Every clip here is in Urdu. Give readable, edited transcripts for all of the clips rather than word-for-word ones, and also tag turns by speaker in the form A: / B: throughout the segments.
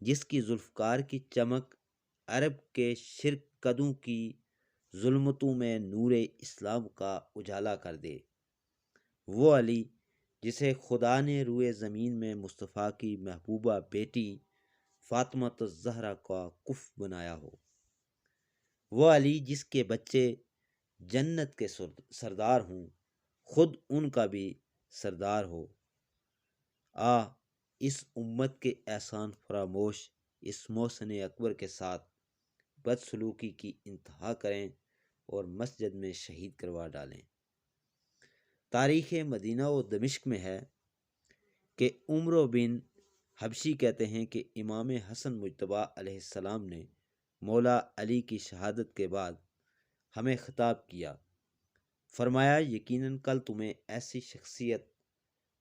A: جس کی ذوالفقار کی چمک عرب کے شرک قدوں کی ظلمتوں میں نور اسلام کا اجالا کر دے، وہ علی جسے خدا نے روئے زمین میں مصطفیٰ کی محبوبہ بیٹی فاطمہ الزہرا کا کف بنایا ہو، وہ علی جس کے بچے جنت کے سردار ہوں، خود ان کا بھی سردار ہو۔ اس امت کے احسان فراموش اس محسن اکبر کے ساتھ بدسلوکی کی انتہا کریں اور مسجد میں شہید کروا ڈالیں۔ تاریخ مدینہ و دمشق میں ہے کہ عمر بن حبشی کہتے ہیں کہ امام حسن مجتبیٰ علیہ السلام نے مولا علی کی شہادت کے بعد ہمیں خطاب کیا، فرمایا یقیناً کل تمہیں ایسی شخصیت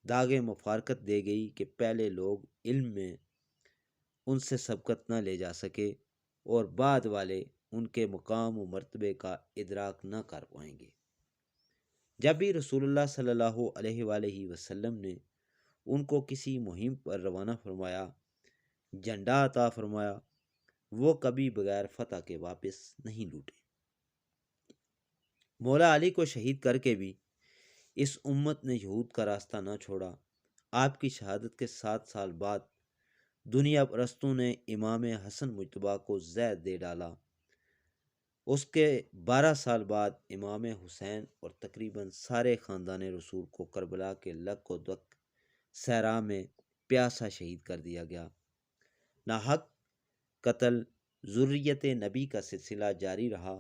A: داغ مفارقت دے گئی کہ پہلے لوگ علم میں ان سے سبقت نہ لے جا سکے اور بعد والے ان کے مقام و مرتبے کا ادراک نہ کر پائیں گے۔ جب بھی رسول اللہ صلی اللہ علیہ وآلہ وسلم نے ان کو کسی مہم پر روانہ فرمایا، جھنڈا عطا فرمایا، وہ کبھی بغیر فتح کے واپس نہیں لوٹے۔ مولا علی کو شہید کر کے بھی اس امت نے یہود کا راستہ نہ چھوڑا۔ آپ کی شہادت کے 7 سال بعد دنیا پرستوں نے امام حسن مجتبیٰ کو زہر دے ڈالا۔ اس کے 12 سال بعد امام حسین اور تقریباً سارے خاندان رسول کو کربلا کے لک و دک صحرا میں پیاسا شہید کر دیا گیا۔ ناحق قتل ذریت نبی کا سلسلہ جاری رہا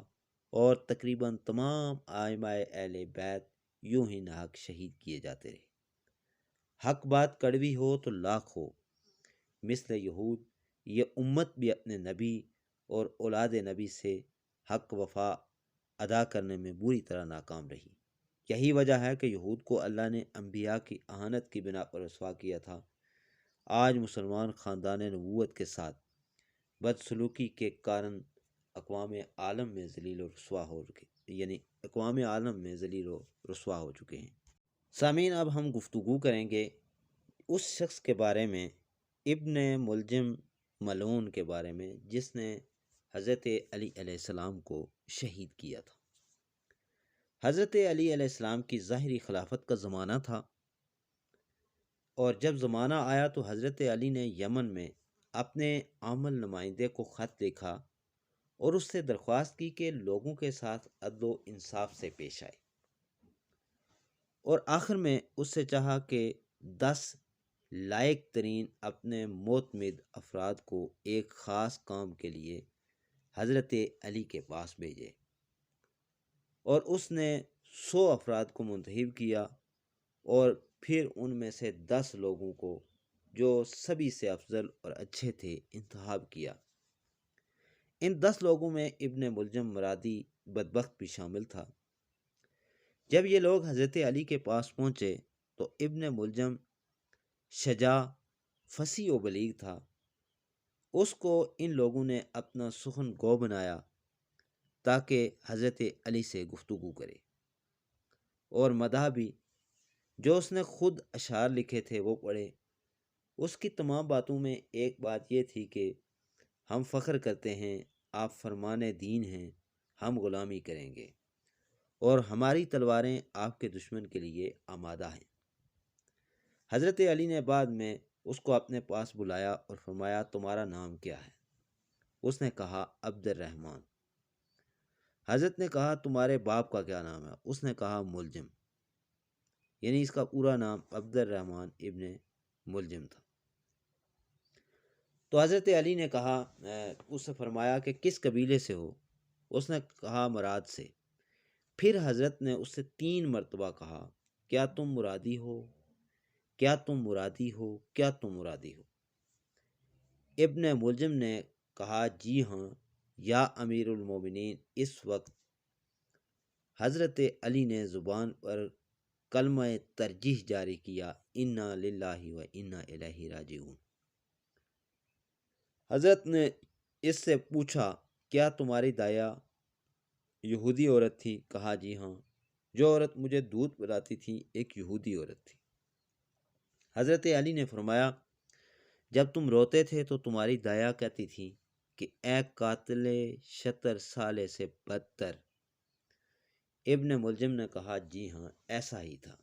A: اور تقریباً تمام ائمہ اہل بیت یوں ہی ناحق شہید کیے جاتے رہے۔ حق بات کڑوی ہو تو لاکھ ہو، مثل یہود یہ امت بھی اپنے نبی اور اولاد نبی سے حق وفا ادا کرنے میں بری طرح ناکام رہی۔ یہی وجہ ہے کہ یہود کو اللہ نے انبیاء کی اہانت کی بنا پر رسوا کیا تھا۔ آج مسلمان خاندان نبوت کے ساتھ بدسلوکی کے کارن اقوام عالم میں ذلیل و رسوا ہو چکے ہیں۔ سامعین، اب ہم گفتگو کریں گے اس شخص کے بارے میں، ابن ملجم ملعون کے بارے میں، جس نے حضرت علی علیہ السلام کو شہید کیا تھا۔ حضرت علی علیہ السلام کی ظاہری خلافت کا زمانہ تھا، اور جب زمانہ آیا تو حضرت علی نے یمن میں اپنے عامل نمائندے کو خط لکھا اور اس سے درخواست کی کہ لوگوں کے ساتھ عدل و انصاف سے پیش آئے، اور آخر میں اس سے چاہا کہ 10 لائق ترین اپنے معتمد افراد کو ایک خاص کام کے لیے حضرت علی کے پاس بھیجے، اور اس نے 100 افراد کو منتخب کیا اور پھر ان میں سے 10 لوگوں کو جو سبھی سے افضل اور اچھے تھے انتخاب کیا۔ ان 10 لوگوں میں ابن ملجم مرادی بدبخت بھی شامل تھا۔ جب یہ لوگ حضرت علی کے پاس پہنچے تو ابن ملجم شجاع، فصیح و بلیغ تھا۔ اس کو ان لوگوں نے اپنا سخن گو بنایا تاکہ حضرت علی سے گفتگو کرے، اور مدح بھی، جو اس نے خود اشعار لکھے تھے وہ پڑھے۔ اس کی تمام باتوں میں ایک بات یہ تھی کہ ہم فخر کرتے ہیں، آپ فرمان دین ہیں، ہم غلامی کریں گے، اور ہماری تلواریں آپ کے دشمن کے لیے آمادہ ہیں۔ حضرت علی نے بعد میں اس کو اپنے پاس بلایا اور فرمایا تمہارا نام کیا ہے؟ اس نے کہا عبد الرحمن۔ حضرت نے کہا تمہارے باپ کا کیا نام ہے؟ اس نے کہا ملجم، یعنی اس کا پورا نام عبد الرحمن ابن ملجم تھا۔ تو حضرت علی نے کہا، اس سے فرمایا کہ کس قبیلے سے ہو؟ اس نے کہا مراد سے۔ پھر حضرت نے اس سے 3 مرتبہ کہا کیا تم مرادی ہو؟ کیا تم مرادی ہو؟ کیا تم مرادی ہو؟ ابن ملجم نے کہا جی ہاں یا امیر المومنین۔ اس وقت حضرت علی نے زبان پر کلمہ ترجیح جاری کیا، انا للہ و انا الیہ راجعون۔ حضرت نے اس سے پوچھا کیا تمہاری دایا یہودی عورت تھی؟ کہا جی ہاں، جو عورت مجھے دودھ پلاتی تھی ایک یہودی عورت تھی۔ حضرت علی نے فرمایا جب تم روتے تھے تو تمہاری دایا کہتی تھی کہ اے قاتل شتر سالے سے بدتر۔ ابن ملجم نے کہا جی ہاں ایسا ہی تھا۔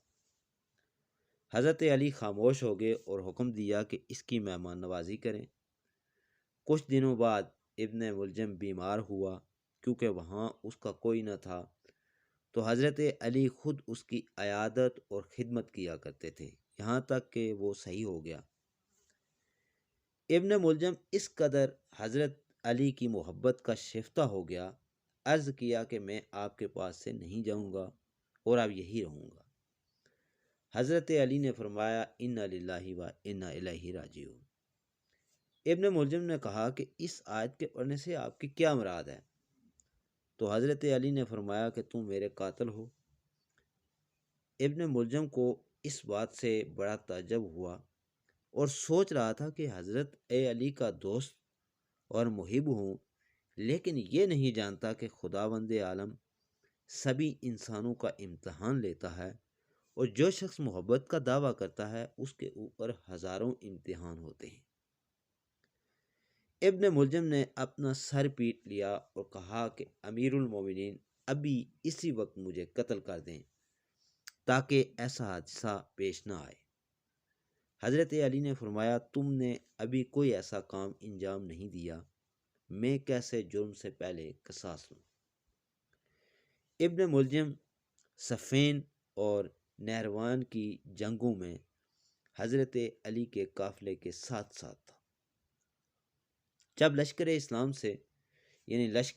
A: حضرت علی خاموش ہو گئے اور حکم دیا کہ اس کی مہمان نوازی کریں۔ کچھ دنوں بعد ابن ملجم بیمار ہوا، کیونکہ وہاں اس کا کوئی نہ تھا تو حضرت علی خود اس کی عیادت اور خدمت کیا کرتے تھے، یہاں تک کہ وہ صحیح ہو گیا۔ ابن ملجم اس قدر حضرت علی کی محبت کا شیفتہ ہو گیا، عرض کیا کہ میں آپ کے پاس سے نہیں جاؤں گا اور اب یہی رہوں گا۔ حضرت علی نے فرمایا انا للہ و انا الیہ راجعون۔ ابن ملجم نے کہا کہ اس آیت کے پڑھنے سے آپ کی کیا مراد ہے؟ تو حضرت علی نے فرمایا کہ تم میرے قاتل ہو۔ ابن ملجم کو اس بات سے بڑا تعجب ہوا اور سوچ رہا تھا کہ حضرت علی کا دوست اور محب ہوں، لیکن یہ نہیں جانتا کہ خداوند عالم سبھی انسانوں کا امتحان لیتا ہے، اور جو شخص محبت کا دعویٰ کرتا ہے اس کے اوپر ہزاروں امتحان ہوتے ہیں۔ ابن ملجم نے اپنا سر پیٹ لیا اور کہا کہ امیر المومنین ابھی اسی وقت مجھے قتل کر دیں تاکہ ایسا حادثہ پیش نہ آئے۔ حضرت علی نے فرمایا تم نے ابھی کوئی ایسا کام انجام نہیں دیا، میں کیسے جرم سے پہلے قصاص لوں؟ ابن ملجم صفین اور نہروان کی جنگوں میں حضرت علی کے قافلے کے ساتھ ساتھ تھا۔ جب لشکر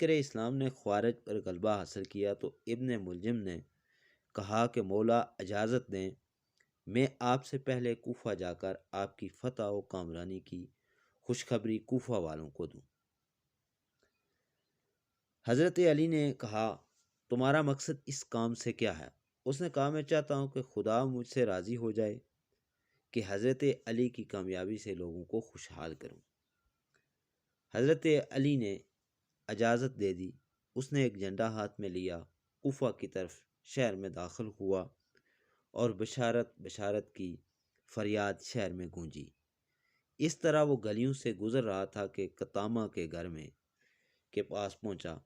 A: اسلام نے خوارج پر غلبہ حاصل کیا تو ابن ملجم نے کہا کہ مولا اجازت دیں میں آپ سے پہلے کوفہ جا کر آپ کی فتح و کامرانی کی خوشخبری کوفہ والوں کو دوں۔ حضرت علی نے کہا تمہارا مقصد اس کام سے کیا ہے؟ اس نے کہا میں چاہتا ہوں کہ خدا مجھ سے راضی ہو جائے کہ حضرت علی کی کامیابی سے لوگوں کو خوشحال کروں۔ حضرت علی نے اجازت دے دی۔ اس نے ایک جھنڈا ہاتھ میں لیا، کوفہ کی طرف شہر میں داخل ہوا اور بشارت کی فریاد شہر میں گونجی۔ اس طرح وہ گلیوں سے گزر رہا تھا کہ قطامہ کے گھر کے پاس پہنچا۔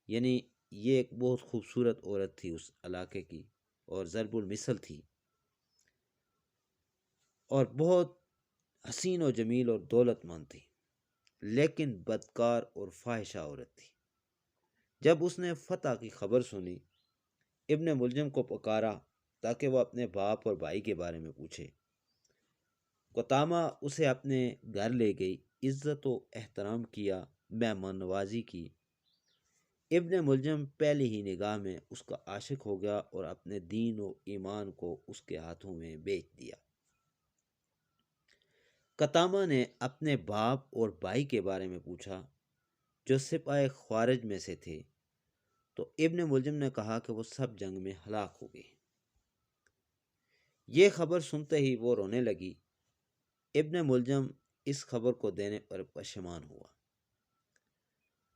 A: یعنی یہ ایک بہت خوبصورت عورت تھی اس علاقے کی، اور ضرب المثل تھی، اور بہت حسین و جمیل اور دولت مند تھی، لیکن بدکار اور فاحشہ عورت تھی۔ جب اس نے فتح کی خبر سنی، ابن ملجم کو پکارا تاکہ وہ اپنے باپ اور بھائی کے بارے میں پوچھے۔ قطامہ اسے اپنے گھر لے گئی، عزت و احترام کیا، مہمان نوازی کی۔ ابن ملجم پہلی ہی نگاہ میں اس کا عاشق ہو گیا اور اپنے دین و ایمان کو اس کے ہاتھوں میں بیچ دیا۔ قطامہ نے اپنے باپ اور بھائی کے بارے میں پوچھا جو سپاہ خوارج میں سے تھے، تو ابن ملجم نے کہا کہ وہ سب جنگ میں ہلاک ہو گئے۔ یہ خبر سنتے ہی وہ رونے لگی۔ ابن ملجم اس خبر کو دینے پر پشیمان ہوا۔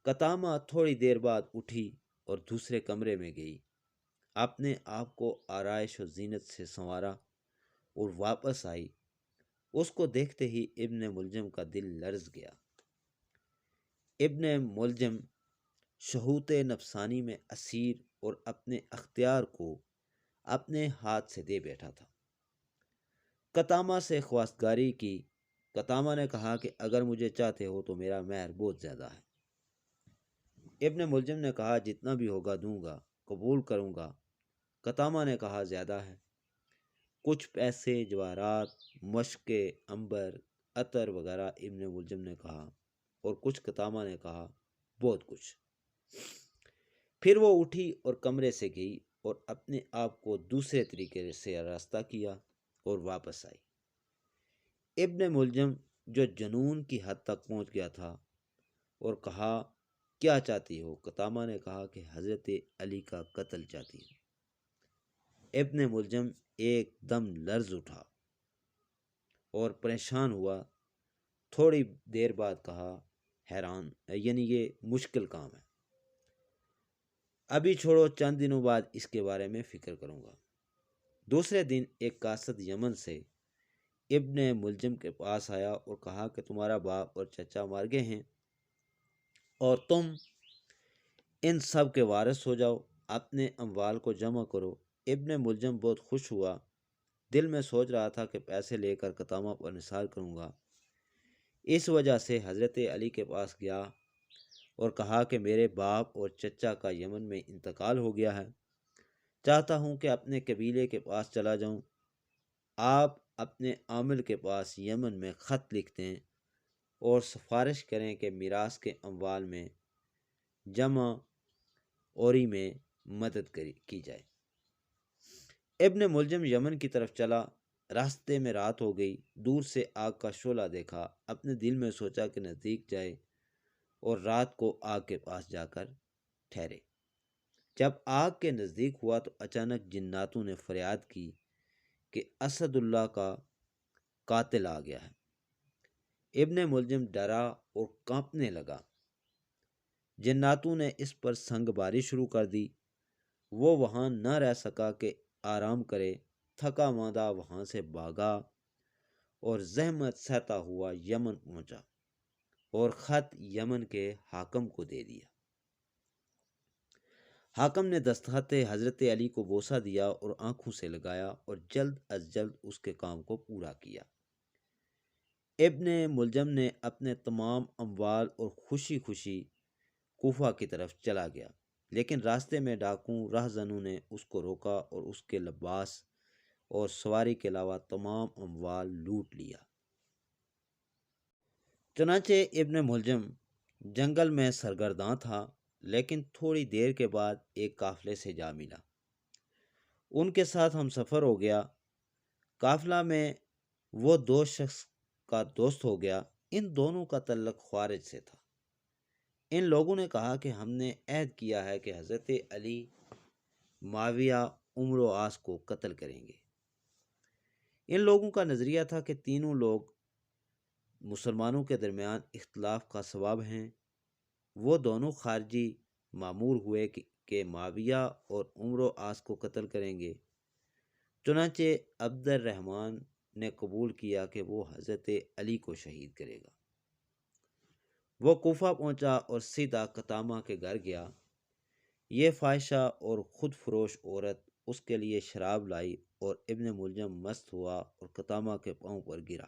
A: قطامہ تھوڑی دیر بعد اٹھی اور دوسرے کمرے میں گئی، اپنے آپ کو آرائش و زینت سے سنوارا اور واپس آئی۔ اس کو دیکھتے ہی ابن ملجم کا دل لرز گیا۔ ابن ملجم شہوت نفسانی میں اسیر اور اپنے اختیار کو اپنے ہاتھ سے دے بیٹھا تھا۔ قطامہ سے خواستگاری کی۔ قطامہ نے کہا کہ اگر مجھے چاہتے ہو تو میرا مہر بہت زیادہ ہے۔ ابن ملجم نے کہا جتنا بھی ہوگا دوں گا، قبول کروں گا۔ قطامہ نے کہا زیادہ ہے۔ کچھ پیسے، جواہرات، مشق عنبر، عطر وغیرہ ابن ملجم نے کہا، اور کچھ قطامہ نے کہا بہت کچھ۔ پھر وہ اٹھی اور کمرے سے گئی اور اپنے آپ کو دوسرے طریقے سے آراستہ کیا اور واپس آئی۔ ابن ملجم جو جنون کی حد تک پہنچ گیا تھا اور کہا کیا چاہتی ہو؟ قطامہ نے کہا کہ حضرت علی کا قتل چاہتی ہوں۔ ابن ملجم ایک دم لرز اٹھا اور پریشان ہوا۔ تھوڑی دیر بعد کہا حیران، یعنی یہ مشکل کام ہے، ابھی چھوڑو، چند دنوں بعد اس کے بارے میں فکر کروں گا۔ دوسرے دن ایک قاصد یمن سے ابن ملجم کے پاس آیا اور کہا کہ تمہارا باپ اور چچا مر گئے ہیں اور تم ان سب کے وارث ہو جاؤ، اپنے اموال کو جمع کرو۔ ابن ملجم بہت خوش ہوا، دل میں سوچ رہا تھا کہ پیسے لے کر قطامہ پر نثار کروں گا۔ اس وجہ سے حضرت علی کے پاس گیا اور کہا کہ میرے باپ اور چچا کا یمن میں انتقال ہو گیا ہے، چاہتا ہوں کہ اپنے قبیلے کے پاس چلا جاؤں۔ آپ اپنے عامل کے پاس یمن میں خط لکھ دیں اور سفارش کریں کہ میراث کے اموال میں جمع اوری میں مدد کی جائے۔ ابن ملجم یمن کی طرف چلا، راستے میں رات ہو گئی، دور سے آگ کا شعلہ دیکھا، اپنے دل میں سوچا کہ نزدیک جائے اور رات کو آگ کے پاس جا کر ٹھہرے۔ جب آگ کے نزدیک ہوا تو اچانک جناتوں نے فریاد کی کہ اسد اللہ کا قاتل آ گیا ہے۔ ابن ملجم ڈرا اور کانپنے لگا۔ جناتوں نے اس پر سنگ باری شروع کر دی۔ وہ وہاں نہ رہ سکا کہ آرام کرے، تھکا ماندہ وہاں سے بھاگا اور زحمت سہتا ہوا یمن پہنچا اور خط یمن کے حاکم کو دے دیا۔ حاکم نے دستخط حضرت علی کو بوسہ دیا اور آنکھوں سے لگایا اور جلد از جلد اس کے کام کو پورا کیا۔ ابن ملجم نے اپنے تمام اموال اور خوشی خوشی کوفہ کی طرف چلا گیا، لیکن راستے میں ڈاکوں رہزنوں نے اس کو روکا اور اس کے لباس اور سواری کے علاوہ تمام اموال لوٹ لیا۔ چنانچہ ابن ملجم جنگل میں سرگرداں تھا، لیکن تھوڑی دیر کے بعد ایک قافلے سے جا ملا۔ ان کے ساتھ ہم سفر ہو گیا۔ قافلہ میں وہ دو شخص کا دوست ہو گیا۔ ان دونوں کا تعلق خوارج سے تھا۔ ان لوگوں نے کہا کہ ہم نے عہد کیا ہے کہ حضرت علی معاویہ عمرو و عاص کو قتل کریں گے۔ ان لوگوں کا نظریہ تھا کہ تینوں لوگ مسلمانوں کے درمیان اختلاف کا سبب ہیں۔ وہ دونوں خارجی مامور ہوئے کہ معاویہ اور عمرو و عاص کو قتل کریں گے۔ چنانچہ عبد الرحمن نے قبول کیا کہ وہ حضرت علی کو شہید کرے گا۔ وہ کوفہ پہنچا اور سیدھا قطامہ کے گھر گیا۔ یہ فاحشہ اور خود فروش عورت اس کے لیے شراب لائی اور ابن ملجم مست ہوا اور قطامہ کے پاؤں پر گرا،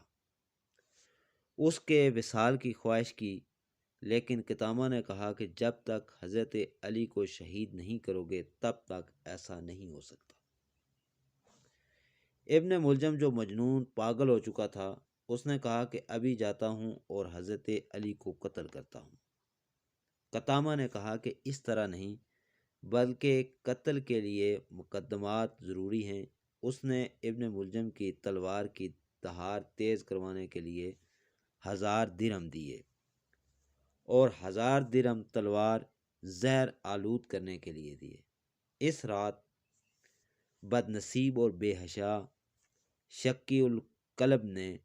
A: اس کے وصال کی خواہش کی، لیکن قطامہ نے کہا کہ جب تک حضرت علی کو شہید نہیں کرو گے تب تک ایسا نہیں ہو سکتا۔ ابن ملجم جو مجنون پاگل ہو چکا تھا، اس نے کہا کہ ابھی جاتا ہوں اور حضرت علی کو قتل کرتا ہوں۔ قطامہ نے کہا کہ اس طرح نہیں، بلکہ قتل کے لیے مقدمات ضروری ہیں۔ اس نے ابن ملجم کی تلوار کی دھار تیز کروانے کے لیے 1000 درہم دیے اور 1000 درہم تلوار زہر آلود کرنے کے لیے دیے۔ اس رات بد نصیب اور بے حشا شکی القلب نے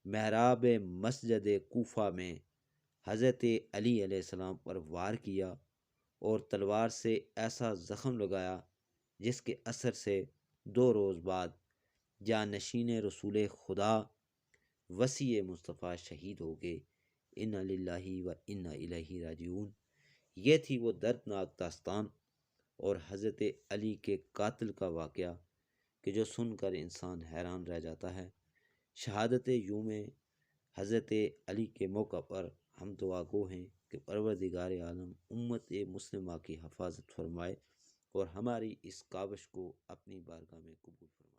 A: محراب مسجد کوفہ میں حضرت علی علیہ السلام پر وار کیا اور تلوار سے ایسا زخم لگایا جس کے اثر سے 2 روز بعد جانشین رسول خدا وسیع مصطفیٰ شہید ہو گئے۔ انا للہ و انا الیہ راجعون۔ یہ تھی وہ دردناک داستان اور حضرت علی کے قاتل کا واقعہ کہ جو سن کر انسان حیران رہ جاتا ہے۔ شہادت یوم حضرت علی کے موقع پر ہم دعا گو ہیں کہ پروردگار عالم امت مسلمہ کی حفاظت فرمائے اور ہماری اس کاوش کو اپنی بارگاہ میں قبول فرمائے۔